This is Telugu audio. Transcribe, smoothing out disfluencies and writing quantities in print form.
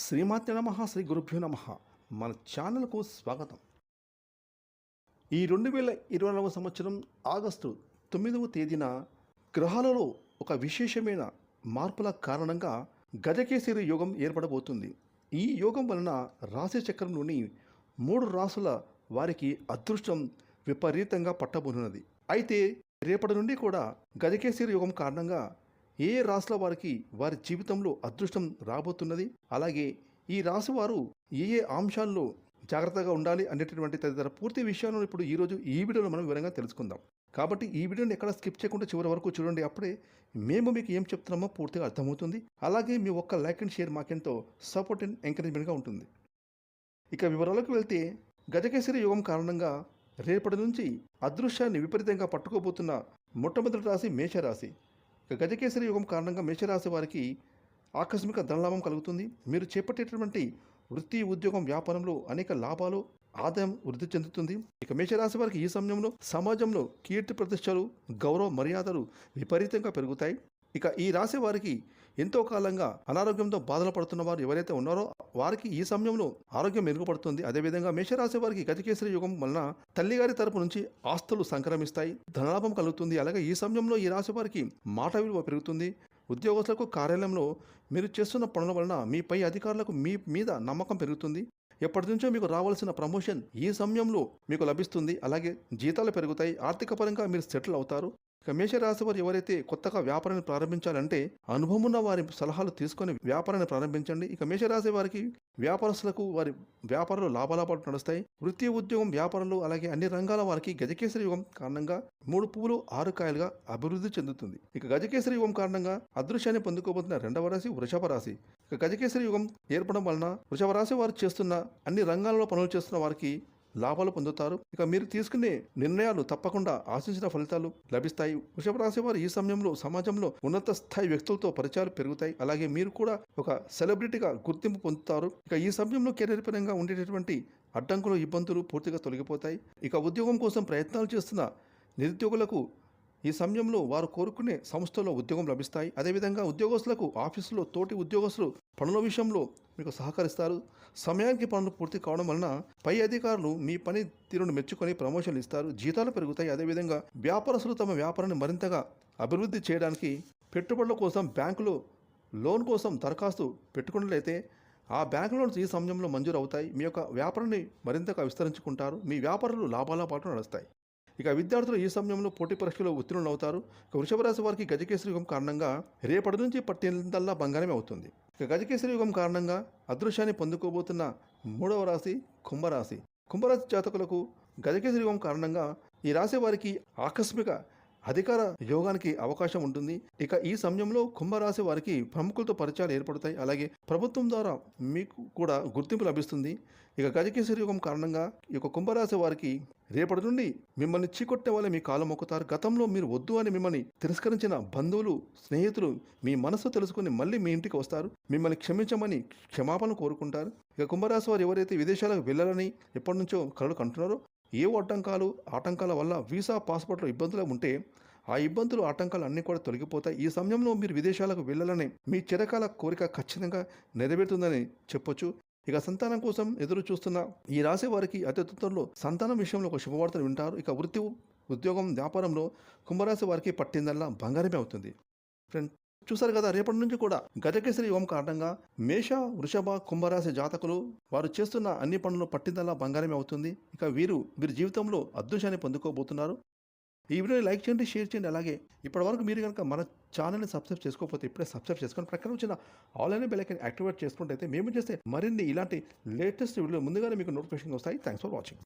శ్రీమాత్రే నమః శ్రీ గురుభ్యో నమః. మన ఛానల్కు స్వాగతం. ఈ 2024 సంవత్సరం ఆగస్టు 9వ తేదీన గ్రహాలలో ఒక విశేషమైన మార్పుల కారణంగా గజకేసరి యోగం ఏర్పడబోతుంది. ఈ యోగం వలన రాశి చక్రంలోని 3 రాసుల వారికి అదృష్టం విపరీతంగా పట్టబోనున్నది. అయితే రేపటి నుండి కూడా గజకేసరి యోగం కారణంగా ఏ రాశుల వారికి వారి జీవితంలో అదృష్టం రాబోతున్నది, అలాగే ఈ రాశి వారు ఏ అంశాల్లో జాగ్రత్తగా ఉండాలి అనేటటువంటి తదితర పూర్తి విషయాలను ఇప్పుడు ఈరోజు ఈ వీడియోలో మనం వివరంగా తెలుసుకుందాం. కాబట్టి ఈ వీడియోని ఎక్కడ స్కిప్ చేయకుండా చివరి వరకు చూడండి. అప్పుడే మేము మీకు ఏం చెప్తున్నామో పూర్తిగా అర్థమవుతుంది. అలాగే మీ ఒక్క లైక్ అండ్ షేర్ మాకెంతో సపోర్ట్ అండ్ ఎంకరేజ్మెంట్గా ఉంటుంది. ఇక వివరాలకు వెళ్తే గజకేసరి యోగం కారణంగా రేపటి నుంచి అదృష్టాన్ని విపరీతంగా పట్టుకోబోతున్న మొట్టమొదటి రాశి మేషరాశి. గజకేసరి యోగం కారణంగా మేషరాశి వారికి ఆకస్మిక ధనలాభం కలుగుతుంది. మీరు చేపట్టేటటువంటి వృత్తి, ఉద్యోగం, వ్యాపారంలో అనేక లాభాలు, ఆదాయం వృద్ధి చెందుతుంది. ఇక మేషరాశి వారికి ఈ సమయంలో సమాజంలో కీర్తి ప్రతిష్టలు, గౌరవ మర్యాదలు విపరీతంగా పెరుగుతాయి. ఇక ఈ రాశి వారికి ఎంతో కాలంగా అనారోగ్యంతో బాధలు పడుతున్న వారు ఎవరైతే ఉన్నారో వారికి ఈ సమయంలో ఆరోగ్యం మెరుగుపడుతుంది. అదేవిధంగా మేషరాశి వారికి గజకేసరి యోగం వలన తల్లిగారి తరపు నుంచి ఆస్తులు సంక్రమిస్తాయి, ధనలాభం కలుగుతుంది. అలాగే ఈ సమయంలో ఈ రాశి వారికి మాట విలువ పెరుగుతుంది. ఉద్యోగస్తులకు కార్యాలయంలో మీరు చేస్తున్న పనుల వలన మీ పై అధికారులకు మీ మీద నమ్మకం పెరుగుతుంది. ఎప్పటి నుంచో మీకు రావాల్సిన ప్రమోషన్ ఈ సమయంలో మీకు లభిస్తుంది. అలాగే జీతాలు పెరుగుతాయి. ఆర్థిక పరంగా మీరు సెటిల్ అవుతారు. ఇక మేషరాశి వారు ఎవరైతే కొత్తగా వ్యాపారాన్ని ప్రారంభించాలంటే అనుభవం ఉన్న వారి సలహాలు తీసుకొని వ్యాపారాన్ని ప్రారంభించండి. ఇక మేషరాశి వారికి వ్యాపారస్తులకు వారి వ్యాపారంలో లాభాలు నడుస్తాయి. వృత్తి, ఉద్యోగం, వ్యాపారాలు అలాగే అన్ని రంగాల వారికి గజకేసరి యుగం కారణంగా 3 పువ్వులు 6 కాయలుగా అభివృద్ధి చెందుతుంది. ఇక గజకేసరి యుగం కారణంగా అదృశ్యాన్ని పొందుకోబోతున్న 2వ రాశి వృషభ రాశి. ఇక గజకేసరి యుగం ఏర్పడడం వలన వృషభ రాశి వారు చేస్తున్న అన్ని రంగాలలో పనులు చేస్తున్న వారికి లాభాలు పొందుతారు. ఇక మీరు తీసుకునే నిర్ణయాలు తప్పకుండా ఆశించిన ఫలితాలు లభిస్తాయి. వృషభ రాశి వారు ఈ సమయంలో సమాజంలో ఉన్నత స్థాయి వ్యక్తులతో పరిచయాలు పెరుగుతాయి. అలాగే మీరు కూడా ఒక సెలబ్రిటీగా గుర్తింపు పొందుతారు. ఇక ఈ సమయంలో కెరీర్ పరంగా ఉండేటటువంటి అడ్డంకులు, ఇబ్బందులు పూర్తిగా తొలగిపోతాయి. ఇక ఉద్యోగం కోసం ప్రయత్నాలు చేస్తున్న నిరుద్యోగులకు ఈ సమయంలో వారు కోరుకునే సంస్థలో ఉద్యోగం లభిస్తాయి. అదేవిధంగా ఉద్యోగస్తులకు ఆఫీసులో తోటి ఉద్యోగస్తులు పనుల విషయంలో మీకు సహకరిస్తారు. సమయానికి పనులు పూర్తి కావడం వలన పై అధికారులు మీ పని తీరును మెచ్చుకొని ప్రమోషన్లు ఇస్తారు, జీతాలు పెరుగుతాయి. అదేవిధంగా వ్యాపారస్తులు తమ వ్యాపారాన్ని మరింతగా అభివృద్ధి చేయడానికి పెట్టుబడుల కోసం బ్యాంకులో లోన్ కోసం దరఖాస్తు పెట్టుకున్నట్లయితే ఆ బ్యాంక్ లోన్స్ ఈ సమయంలో మంజూరు అవుతాయి. మీ యొక్క వ్యాపారాన్ని మరింతగా విస్తరించుకుంటారు. మీ వ్యాపారాలు లాభాల పాటు నడుస్తాయి. ఇక విద్యార్థులు ఈ సమయంలో పోటీ పరీక్షలో ఉత్తీర్ణులు అవుతారు. ఇక వృషభ రాశి వారికి గజకేసరి యుగం కారణంగా రేపటి నుంచి పట్టిందల్లా బంగారమే అవుతుంది. ఇక గజకేసరి యుగం కారణంగా అదృశ్యాన్ని పొందుకోబోతున్న 3వ రాశి కుంభరాశి. కుంభరాశి జాతకులకు గజకేసరి యుగం కారణంగా ఈ రాశి వారికి ఆకస్మిక అధికార యోగానికి అవకాశం ఉంటుంది. ఇక ఈ సమయంలో కుంభరాశి వారికి ప్రముఖులతో పరిచయాలు ఏర్పడతాయి. అలాగే ప్రభుత్వం ద్వారా మీకు కూడా గుర్తింపు లభిస్తుంది. ఇక గజకేసరి యుగం కారణంగా ఈ యొక్క కుంభరాశి వారికి రేపటి నుండి మిమ్మల్ని చీకొట్టే వాళ్ళే మీ కాలు మొక్కుతారు. గతంలో మీరు వద్దు అని మిమ్మల్ని తిరస్కరించిన బంధువులు, స్నేహితులు మీ మనసు తెలుసుకుని మళ్ళీ మీ ఇంటికి వస్తారు. మిమ్మల్ని క్షమించమని క్షమాపణ కోరుకుంటారు. ఇక కుంభరాశి వారు ఎవరైతే విదేశాలకు వెళ్ళాలని ఎప్పటి నుంచో కలలు కంటున్నారో ఏ ఆటంకాల వల్ల వీసా, పాస్పోర్ట్లో ఇబ్బందులు ఉంటే ఆ ఇబ్బందులు, ఆటంకాలు అన్నీ కూడా తొలగిపోతాయి. ఈ సమయంలో మీరు విదేశాలకు వెళ్ళాలని మీ చిరకాల కోరిక ఖచ్చితంగా నెరవేరుతుందని చెప్పొచ్చు. ఇక సంతానం కోసం ఎదురు చూస్తున్న ఈ రాశి వారికి అతి తొందరలో సంతానం విషయంలో ఒక శుభవార్తను వింటారు. ఇక వృత్తి, ఉద్యోగం, వ్యాపారంలో కుంభరాశి వారికి పట్టిందల్లా బంగారమే అవుతుంది. ఫ్రెండ్, చూసారు కదా, రేపటి నుంచి కూడా గజకేసరి యోగం కారణంగా మేష, వృషభ, కుంభరాశి జాతకులు వారు చేస్తున్న అన్ని పనులు పట్టిందల్లా బంగారమే అవుతుంది. ఇక వీరు జీవితంలో అదృష్టాన్ని పొందుకోబోతున్నారు. ఈ వీడియోని లైక్ చేయండి, షేర్ చేయండి. అలాగే ఇప్పటివరకు మీరు కనుక మన ఛానల్ని సబ్స్క్రైబ్ చేసుకోకపోతే ఇప్పుడే సబ్స్క్రైబ్ చేసుకొని ప్రక్కన వచ్చిన ఆన్లైన్ బెల్ ఐకాన్ యాక్టివేట్ చేసుకుంటే మేము చేస్తే మరిన్ని ఇలాంటి లేటెస్ట్ వీడియోలు ముందుగానే మీకు నోటిఫికేషన్ వస్తాయి. Thanks for watching.